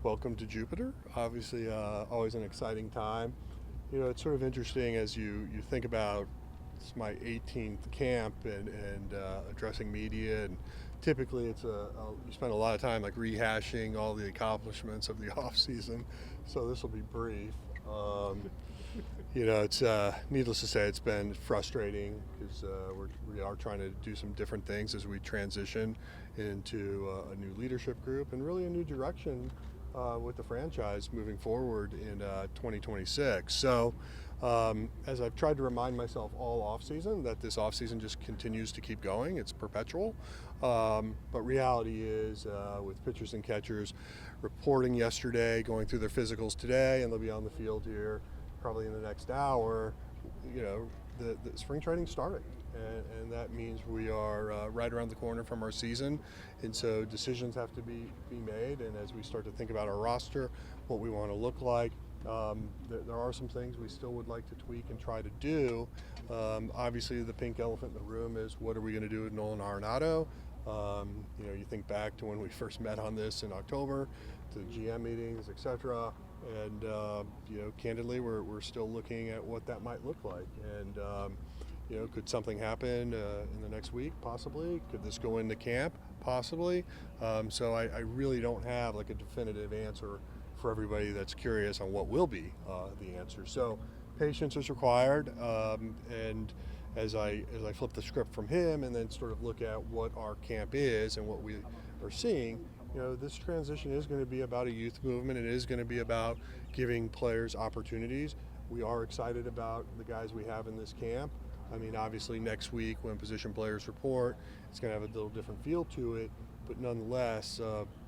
welcome to Jupiter. Obviously, always an exciting time. You know, it's sort of interesting as you think about it's my 18th camp and addressing media, and typically it's you spend a lot of time like rehashing all the accomplishments of the off season. So this will be brief. It's needless to say, it's been frustrating because we are trying to do some different things as we transition into a new leadership group and really a new direction with the franchise moving forward in 2026. So as I've tried to remind myself all offseason that this offseason just continues to keep going, it's perpetual. But reality is with pitchers and catchers reporting yesterday, going through their physicals today, and they'll be on the field here probably in the next hour, the spring training's starting. And that means we are right around the corner from our season. And so decisions have to be made. And as we start to think about our roster, what we want to look like, there are some things we still would like to tweak and try to do. Obviously, the pink elephant in the room is what are we going to do with Nolan Arenado? You think back to when we first met on this in October, to the GM meetings, etc. And candidly, we're still looking at what that might look like. And could something happen in the next week? Possibly. Could this go into camp? Possibly. So I really don't have like a definitive answer for everybody that's curious on what will be the answer. So patience is required. And as I flip the script from him and then sort of look at what our camp is and what we are seeing, this transition is going to be about a youth movement. It is going to be about giving players opportunities. We are excited about the guys we have in this camp. I mean, obviously next week when position players report, it's going to have a little different feel to it. But nonetheless,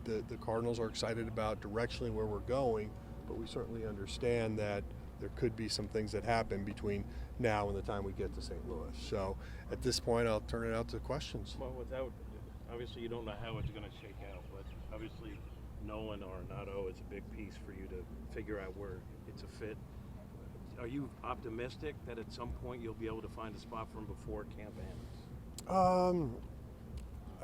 the Cardinals are excited about directionally where we're going. But we certainly understand that there could be some things that happen between now and the time we get to St. Louis. So at this point, I'll turn it out to questions. Well, obviously you don't know how it's going to shake out, but obviously Nolan Arenado is a big piece for you to figure out where it's a fit. Are you optimistic that at some point you'll be able to find a spot for him before camp ends?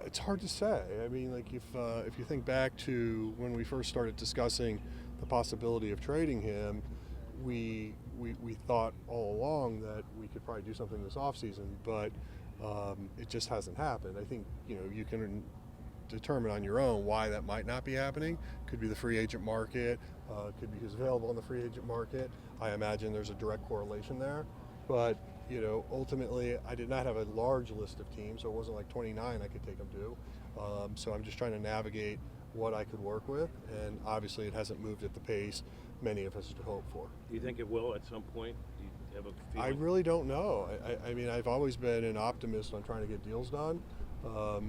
It's hard to say. I mean, like if you think back to when we first started discussing the possibility of trading him, we thought all along that we could probably do something this offseason, but it just hasn't happened. I think you can determine on your own why that might not be happening. Could be the free agent market, could be who's available on the free agent market. I imagine there's a direct correlation there, but ultimately I did not have a large list of teams, so it wasn't like 29 I could take them to. So I'm just trying to navigate what I could work with, and obviously it hasn't moved at the pace many of us had hoped for. Do you think it will at some point? Do you have a feeling? I really don't know. I mean, I've always been an optimist on trying to get deals done.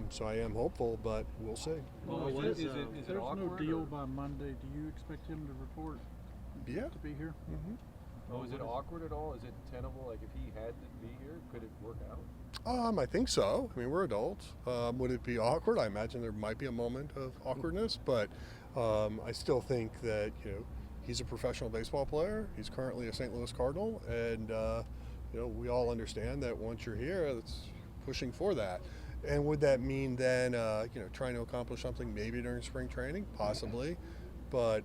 So I am hopeful, but we'll see. Well, Is there's it no awkward, deal or- by Monday. Do you expect him to report? Yeah. To be here? Mm-hmm. Oh, is it awkward at all? Is it tenable? Like if he had to be here, could it work out? I think so. I mean, we're adults. Would it be awkward? I imagine there might be a moment of awkwardness, but I still think that he's a professional baseball player. He's currently a St. Louis Cardinal, and we all understand that once you're here, it's pushing for that. And would that mean then trying to accomplish something maybe during spring training? Possibly, but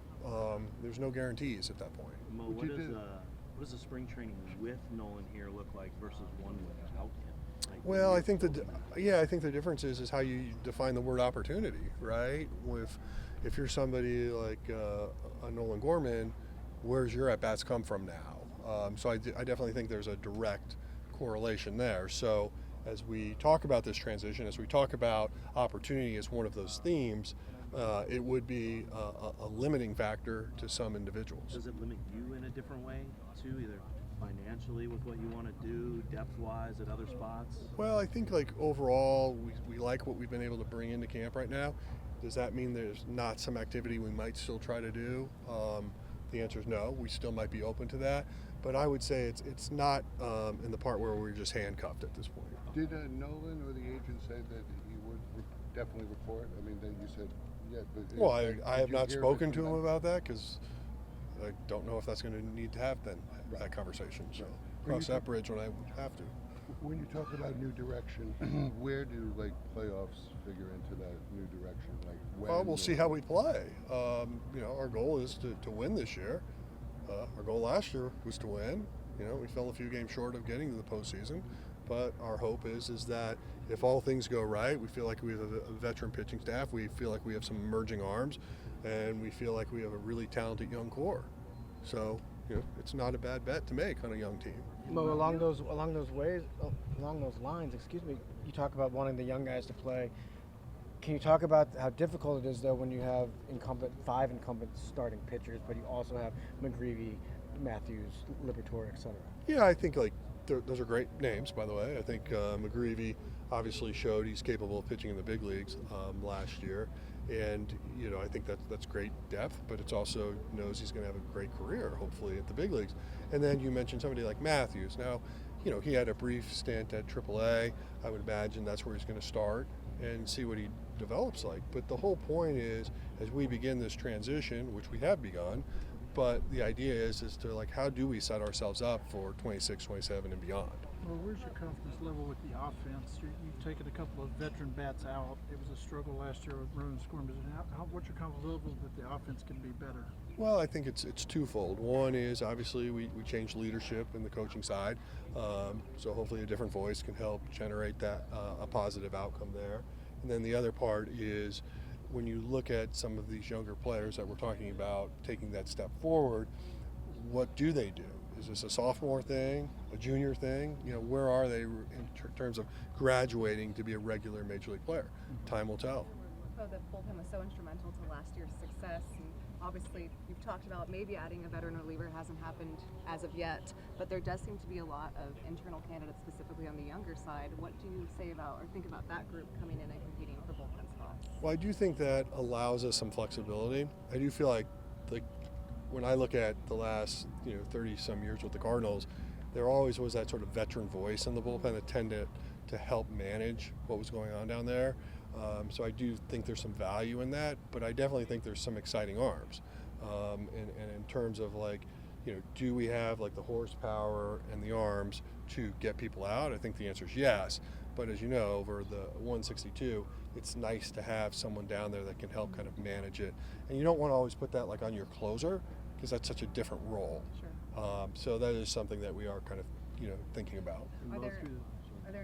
there's no guarantees at that point. Mo, what does the spring training with Nolan here look like versus one without him? Well, I think the difference is how you define the word opportunity, right? If you're somebody like a Nolan Gorman, where's your at bats come from now? So I definitely think there's a direct correlation there. So as we talk about this transition, as we talk about opportunity as one of those themes, it would be a limiting factor to some individuals. Does it limit you in a different way too, either financially with what you want to do, depth-wise at other spots? Well, I think like overall, we like what we've been able to bring into camp right now. Does that mean there's not some activity we might still try to do? The answer is no. We still might be open to that, but I would say it's not in the part where we're just handcuffed at this point. Did Nolan or the agent say that he would definitely report? I mean, then you said, yeah. But Well, I have you not hear spoken it to from him them? about that because I don't know if that's going to need to have then that conversation. So cross that bridge when I have to. When you talk about new direction, where do like playoffs figure into that new direction? Like when? Well, we'll see how we play. Our goal is to win this year. Our goal last year was to win. We fell a few games short of getting to the postseason, but our hope is that if all things go right, we feel like we have a veteran pitching staff. We feel like we have some emerging arms, and we feel like we have a really talented young core. So, it's not a bad bet to make on a young team. Mo, along those lines, you talk about wanting the young guys to play. Can you talk about how difficult it is though when you have five incumbent starting pitchers, but you also have McGreevy, Matthews, Liberatore, etc.? Yeah, I think those are great names, by the way. I think McGreevy obviously showed he's capable of pitching in the big leagues last year, and I think that's great depth. But it's also knows he's going to have a great career, hopefully, at the big leagues. And then you mentioned somebody like Matthews. Now, he had a brief stint at AAA. I would imagine that's where he's going to start and see what he develops like. But the whole point is, as we begin this transition, which we have begun, but the idea is to like, how do we set ourselves up for 26, 27, and beyond? Well, where's your confidence level with the offense? You've taken a couple of veteran bats out. It was a struggle last year with running scoring position. What's your confidence level that the offense can be better? Well, I think it's twofold. One is obviously we changed leadership in the coaching side, so hopefully a different voice can help generate that a positive outcome there. And then the other part is when you look at some of these younger players that we're talking about taking that step forward, what do they do? Is this a sophomore thing, a junior thing? Where are they in terms of graduating to be a regular major league player? Time will tell. The bullpen was so instrumental to last year's success, and obviously you've talked about maybe adding a veteran reliever. Hasn't happened as of yet, but there does seem to be a lot of internal candidates, specifically on the younger side. What do you say about or think about that group coming in and competing for bullpen spots? Well, I do think that allows us some flexibility. I do feel like when I look at the last 30 some years with the Cardinals, there always was that sort of veteran voice in the bullpen that tended to help manage what was going on down there. So I do think there's some value in that, but I definitely think there's some exciting arms. And in terms of do we have the horsepower and the arms to get people out? I think the answer is yes. But as you know, over the 162, it's nice to have someone down there that can help kind of manage it. And you don't want to always put that on your closer because that's such a different role. Sure. So that is something that we are kind of thinking about. Are there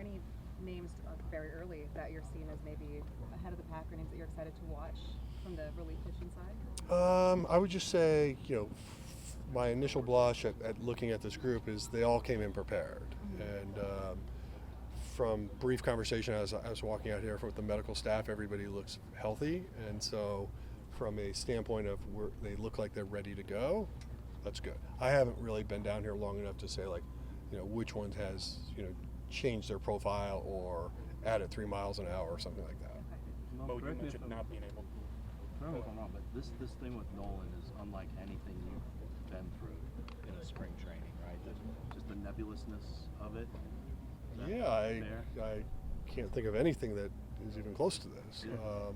any names very early that you're seeing as maybe ahead of the pack, or names that you're excited to watch from the relief pitching side? I would just say, my initial blush at looking at this group is they all came in prepared. And from brief conversation as I was walking out here with the medical staff, everybody looks healthy. And so from a standpoint of where they look like they're ready to go, that's good. I haven't really been down here long enough to say which one has, changed their profile or added 3 miles an hour or something like that. Mo, you mentioned not being able to. I don't know, but this thing with Nolan is unlike anything you've been through in a spring training, right? There's just the nebulousness of it. Yeah, I can't think of anything that is even close to this. Yeah.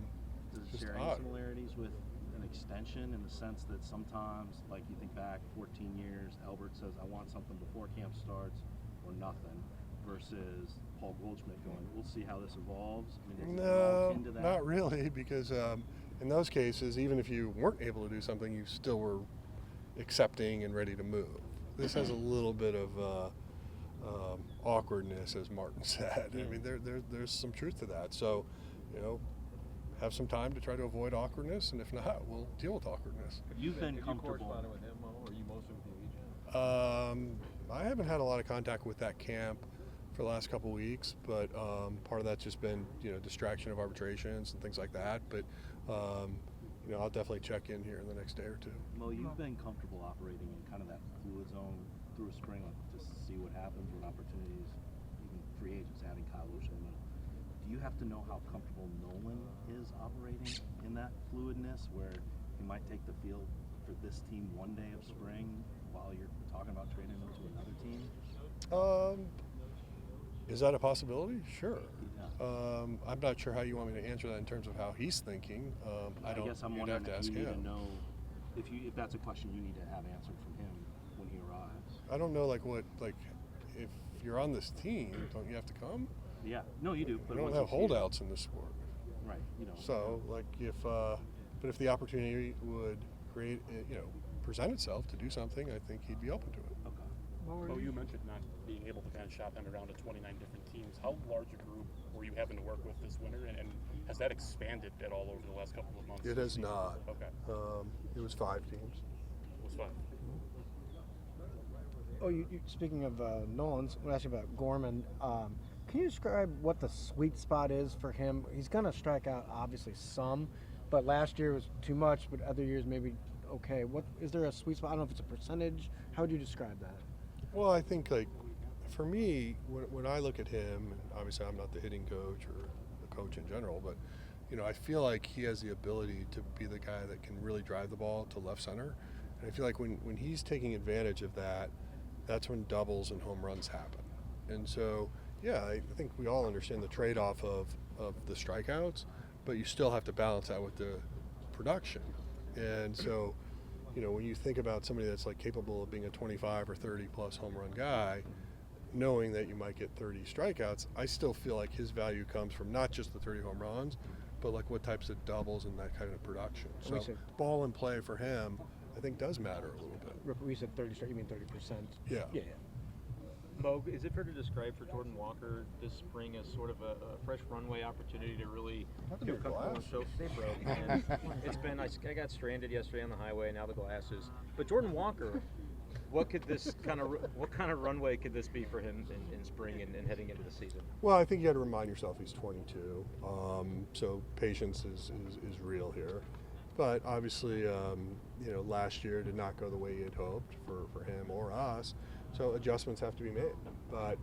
Does it just share odd. any similarities with an extension in the sense that sometimes, like you think back 14 years, Albert says, I want something before camp starts or nothing, versus Paul Goldschmidt going, we'll see how this evolves? I mean, is it all akin to that? Not really, because in those cases, even if you weren't able to do something, you still were accepting and ready to move. This has a little bit of awkwardness, as Martin said. I mean, there's some truth to that. So, have some time to try to avoid awkwardness, and if not, we'll deal with awkwardness. You've been Have comfortable. you corresponded with him, Mo, or are you mostly with the agent? I haven't had a lot of contact with that camp for the last couple weeks, but part of that's just been distraction of arbitrations and things like that. But I'll definitely check in here in the next day or two. Mo, you've been comfortable operating in kind of that fluid zone through a spring, just to see what happens when opportunities, even free agents, adding Kyle Lewis in the middle. Do you have to know how comfortable Nolan is operating in that fluidness, where he might take the field for this team one day of spring while you're talking about trading him to another team? Is that a possibility? Sure. Yeah. I'm not sure how you want me to answer that in terms of how he's thinking. I guess I'm you'd wondering have to if ask you need him. to know if that's a question you need to have answered from him when he arrives. I don't know, if you're on this team, don't you have to come? Yeah. No, you do. We But don't once have you see it- holdouts in this sport. Right. You know. So, like, but if the opportunity would present itself to do something, I think he'd be open to it. Okay. Well, you mentioned not being able to kind of shop him around to 29 different teams. How large a group were you having to work with this winter, and has that expanded at all over the last couple of months? It has not. Okay. It was 5 teams. It was fun. Oh, speaking of Nolan's, I want to ask you about Gorman. Can you describe what the sweet spot is for him? He's going to strike out, obviously, some, but last year was too much, but other years maybe okay. What is there a sweet spot? I don't know if it's a percentage. How would you describe that? Well, I think, like, for me, when I look at him, and obviously I'm not the hitting coach or the coach in general, but, I feel like he has the ability to be the guy that can really drive the ball to left center. And I feel like when he's taking advantage of that, that's when doubles and home runs happen. And so, yeah, I think we all understand the trade-off of the strikeouts, but you still have to balance that with the production. And so, when you think about somebody that's like capable of being a 25 or 30 plus home run guy, knowing that you might get 30 strikeouts, I still feel like his value comes from not just the 30 home runs, but like what types of doubles and that kind of production. So ball and play for him, I think, does matter a little bit. We said 30 strike. You mean 30%? Yeah. Yeah. Mo, is it fair to describe for Jordan Walker this spring as sort of a fresh runway opportunity to really feel comfortable and show stay broke? And it's been I got stranded yesterday on the highway, now the glasses. But Jordan Walker, what kind of runway could this be for him in spring and heading into the season? Well, I think you got to remind yourself he's 22, so patience is real here. But obviously, last year did not go the way he had hoped for him or us. So adjustments have to be made. But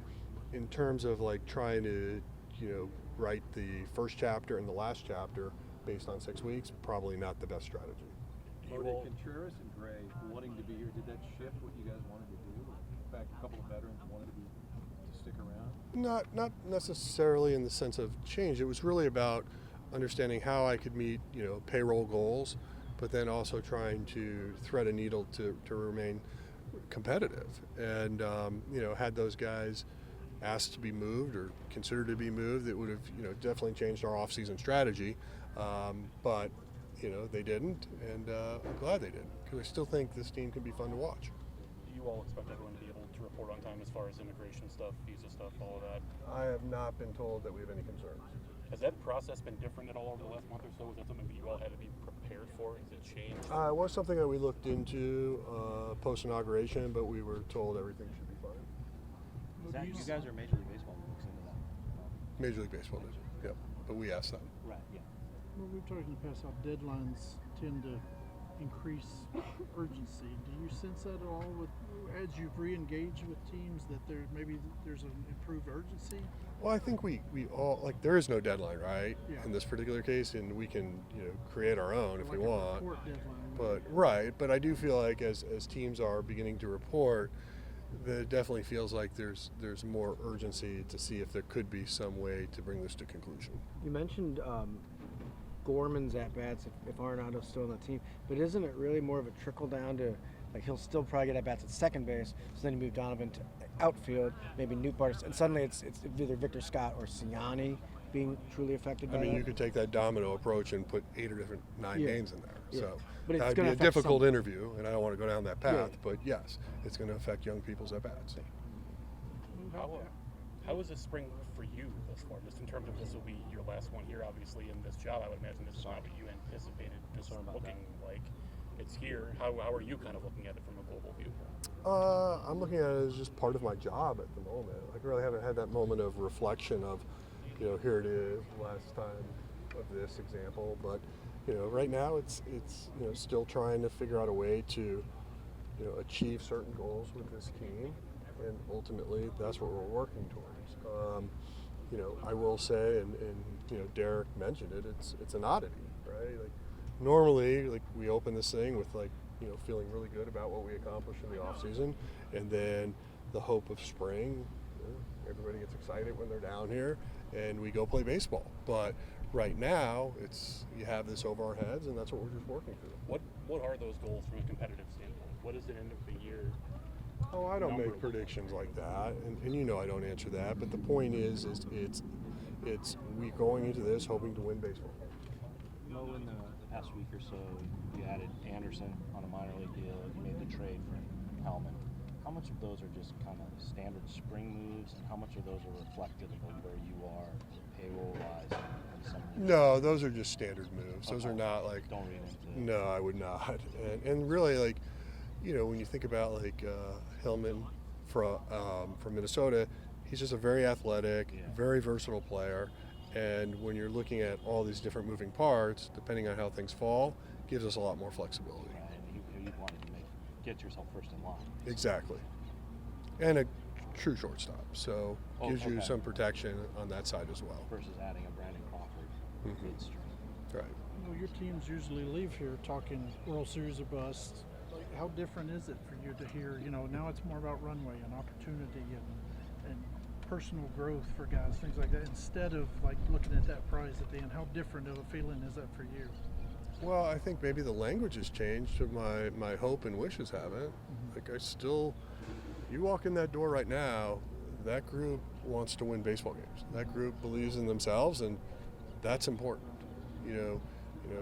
in terms of like trying to, write the first chapter and the last chapter based on 6 weeks, probably not the best strategy. Did Contreras and Gray wanting to be here, did that shift what you guys wanted to do? In fact, a couple of veterans wanted to stick around? Not necessarily in the sense of change. It was really about understanding how I could meet, payroll goals, but then also trying to thread a needle to remain competitive. And had those guys asked to be moved or considered to be moved, it would have definitely changed our off-season strategy. But they didn't, and I'm glad they didn't, because I still think this team can be fun to watch. Do you all expect everyone to be able to report on time as far as immigration stuff, visa stuff, all of that? I have not been told that we have any concerns. Has that process been different at all over the last month or so? Is that something that you all had to be prepared for? Has it changed? It was something that we looked into post-inauguration, but we were told everything should be fine. Zach, you guys are Major League Baseball looks into that. Major League Baseball did, yep. But we asked them. Right. Yeah. Well, we've talked in the past how deadlines tend to increase urgency. Do you sense that at all as you've re-engaged with teams that there's an improved urgency? Well, I think we all, like, there is no deadline, right? Yeah. In this particular case, and we can, create our own if we Like a want. report deadline. But I do feel like as teams are beginning to report, that it definitely feels like there's more urgency to see if there could be some way to bring this to conclusion. You mentioned Gorman's at-bats if Arenado's still on the team, but isn't it really more of a trickle down to, like, he'll still probably get at-bats at second base, so then you move Donovan to outfield, maybe Newt Bartis, and suddenly it's either Victor Scott or Siani being truly affected by that? You could take that domino approach and put 8 or 9 Yeah. names in there. Yeah. So But it's that would gonna be a affect difficult some. interview, and I don't want to go down that path, Yeah. but yes, it's going to affect young people's at-bats. How is this spring for you thus far? Just in terms of this will be your last one here, obviously, in this job. I would imagine this is not what you anticipated this looking like. It's here. How are you kind of looking at it from a global view? I'm looking at it as just part of my job at the moment. I really haven't had that moment of reflection of, here it is, last time of this example. But, right now it's still trying to figure out a way to, achieve certain goals with this team. And ultimately, that's what we're working towards. I will say, and Derek mentioned it, it's an oddity, right? Like, normally, like, we open this thing with, like, feeling really good about what we accomplished in the off season, and then the hope of spring. Everybody gets excited when they're down here, and we go play baseball. But right now, you have this over our heads, and that's what we're just working through. What are those goals from a competitive standpoint? What does the end of the year Oh, I don't number make look predictions like that, and you know I don't answer that. But the point is it's we going into this hoping to win baseball. Mo, in the past week or so, you added Anderson on a minor league deal. You made the trade for Hellman. How much of those are just kind of standard spring moves, and how much of those are reflective of where you are payroll-wise and some? No, those are just standard moves. Those Okay. are not like. Don't read into. No, I would not. And really, like, you know, when you think about like Hillman from Minnesota, he's just a very athletic, Yeah. very versatile player. And when you're looking at all these different moving parts, depending on how things fall, gives us a lot more flexibility. Right, and you wanted to get yourself first in line. Exactly. And a true shortstop, so Oh, gives you okay. some protection on that side as well. Versus adding a Brandon Crawford Mhm. midstream. Right. You know, your teams usually leave here talking World Series or bust. Like, how different is it for you to hear, you know, now it's more about runway and opportunity and personal growth for guys, things like that, instead of like looking at that prize at the end? How different of a feeling is that for you? Well, I think maybe the language has changed, but my hope and wishes haven't. Like I still, you walk in that door right now, that group wants to win baseball games. That group believes in themselves, and that's important. You know,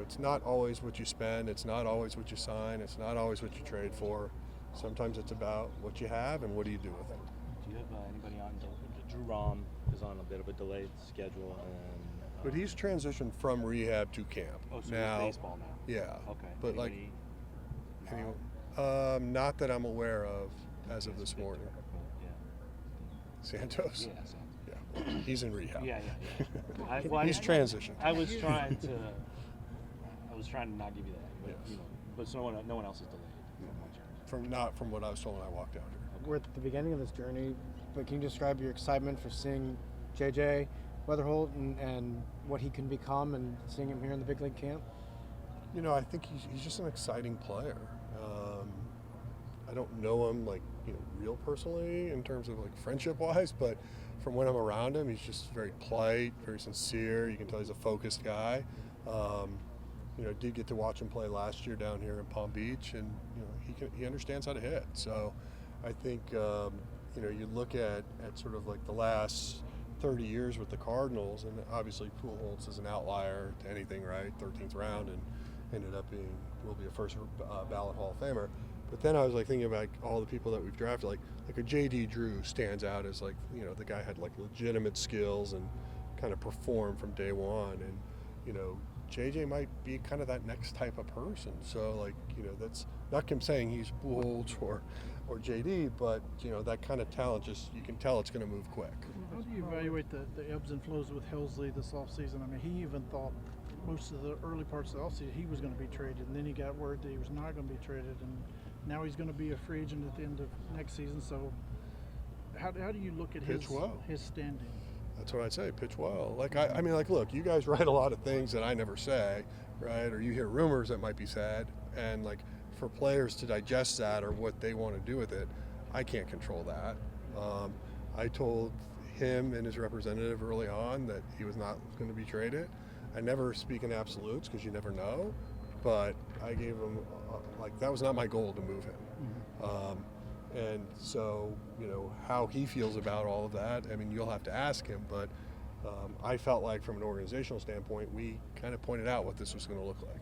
it's not always what you spend, it's not always what you sign, it's not always what you trade for. Sometimes it's about what you have and what do you do with it. Do you have anybody on? Drew Rom is on a bit of a delayed schedule, and But he's transitioned from rehab to camp. oh, so now, he's baseball now. Yeah. Okay. But like, Anybody- no? not that I'm aware of as of this morning. Yeah. Santos. Yeah. So. Yeah. He's in rehab. Yeah. He's transitioned. I was trying to not give you that, but Yes. you know, but so no one else is delayed. From what I was told when I walked down here. We're at the beginning of this journey, but can you describe your excitement for seeing JJ Weatherholt and what he can become and seeing him here in the big league camp? You know, I think he's just an exciting player. I don't know him like real personally in terms of like friendship wise, but from when I'm around him, he's just very polite, very sincere. You can tell he's a focused guy. Did get to watch him play last year down here in Palm Beach, and he understands how to hit. So I think you look at sort of like the last 30 years with the Cardinals, and obviously Pujols is an outlier to anything, right? 13th round, and ended up will be a first ballot Hall of Famer. But then I was like thinking about all the people that we've drafted, like a J.D. Drew stands out as like the guy had like legitimate skills and kind of performed from day one, and JJ might be kind of that next type of person. So like that's not him saying he's Pujols or JD, but that kind of talent, just you can tell it's going to move quick. How do you evaluate the ebbs and flows with Helsley this offseason? I mean, he even thought most of the early parts of the offseason he was going to be traded, and then he got word that he was not going to be traded, and now he's going to be a free agent at the end of next season. So how do you look at his standing? That's what I'd say. Pitch well. Like I mean, like look, you guys write a lot of things that I never say, right? Or you hear rumors that might be said, and like for players to digest that or what they want to do with it, I can't control that. I told him and his representative early on that he was not going to be traded. I never speak in absolutes because you never know, but I gave him like that was not my goal to move him. And so, how he feels about all of that, I mean, you'll have to ask him, but I felt like from an organizational standpoint, we kind of pointed out what this was going to look like.